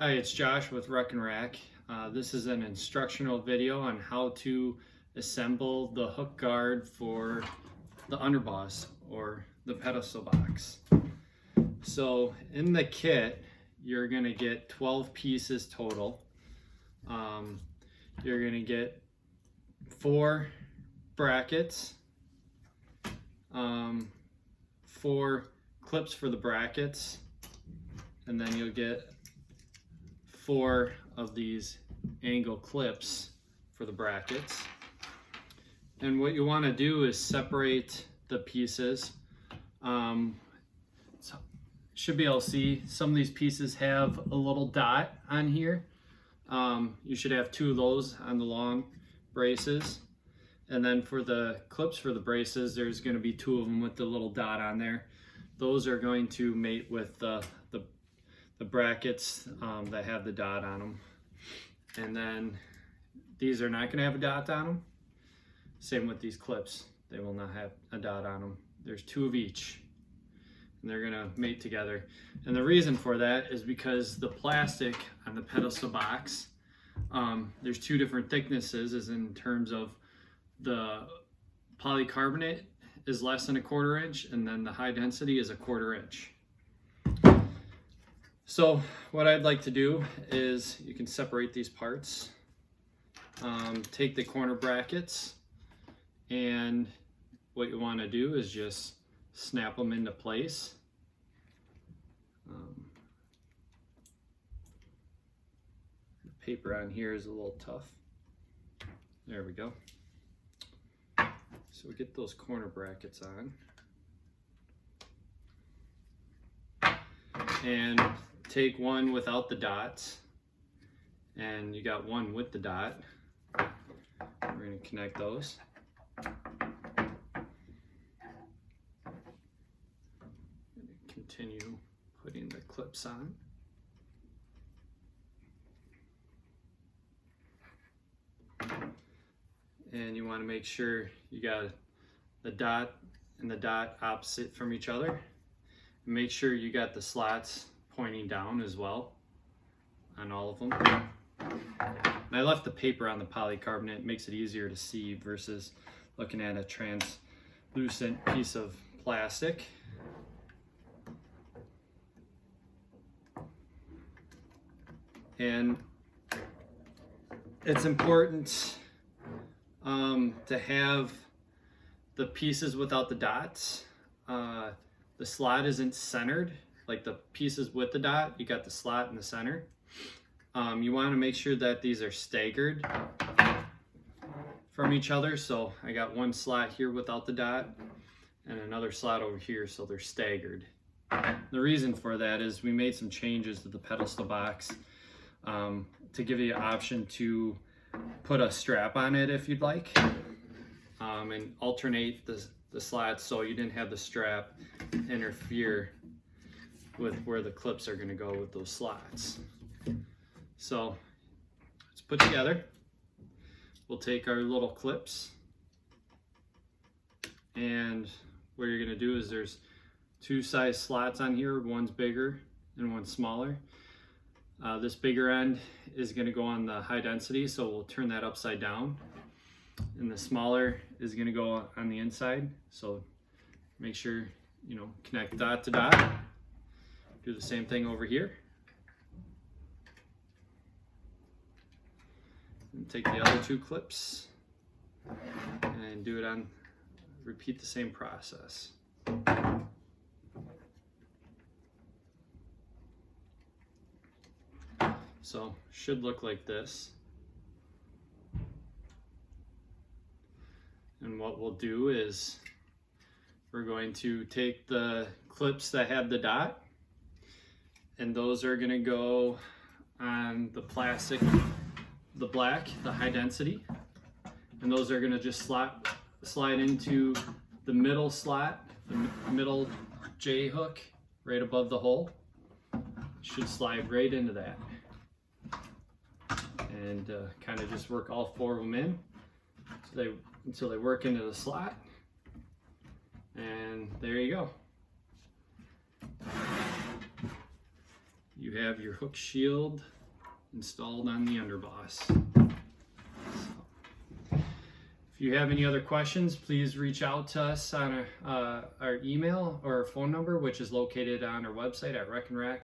Hi, it's Josh with Ruck and Rack. This is an instructional video on how to assemble the hook guard for the underboss or the pedestal box. So in the kit, you're going to get 12 pieces total. You're going to get 4 brackets, 4 clips for the brackets, and then you'll get 4 of these angle clips for the brackets. And what you want to do is separate the pieces. So should be able to see some of these pieces have a little dot on here. You should have 2 of those on the long braces. And then for the clips for the braces, there's going to be 2 of them with the little dot on there. Those are going to mate with the brackets that have the dot on them. And then these are not going to have a dot on them. Same with these clips. They will not have a dot on them. There's 2 of each. And they're going to mate together. And the reason for that is because the plastic on the pedestal box, there's 2 different thicknesses as in terms of the polycarbonate is less than 1/4 inch, and then the high density is 1/4 inch. So what I'd like to do is you can separate these parts, take the corner brackets, and what you want to do is just snap them into place. The paper on here is a little tough. There we go. So we get those corner brackets on. And take one without the dots, and you got one with the dot. We're going to connect those. Continue putting the clips on. And you want to make sure you got the dot and the dot opposite from each other. Make sure you got the slots pointing down as well on all of them. And I left the paper on the polycarbonate. It makes it easier to see versus looking at a translucent piece of plastic. And it's important to have the pieces without the dots. The slot isn't centered, like the pieces with the dot, you got the slot in the center. You want to make sure that these are staggered from each other. So I got one slot here without the dot and another slot over here, so they're staggered. The reason for that is we made some changes to the pedestal box to give you an option to put a strap on it if you'd like, and alternate the slots so you didn't have the strap interfere with where the clips are going to go with those slots. So let's put together. We'll take our little clips, and what you're going to do is there's 2 size slots on here. One's bigger and one's smaller. This bigger end is going to go on the high density, so we'll turn that upside down. And the smaller is going to go on the inside. So make sure, connect dot to dot. Do the same thing over here. And take the other 2 clips and do it on, repeat the same process. So should look like this. And what we'll do is we're going to take the clips that have the dot, and those are going to go on the plastic, the black, the high density, and those are going to just slide into the middle slot, the middle J hook right above the hole. Should slide right into that, and kind of just work all 4 of them in until they work into the slot. And there you go. you have your hook shield installed on the underboss. If you have any other questions, please reach out to us on our email or phone number, which is located on our website at Wreck and Rack.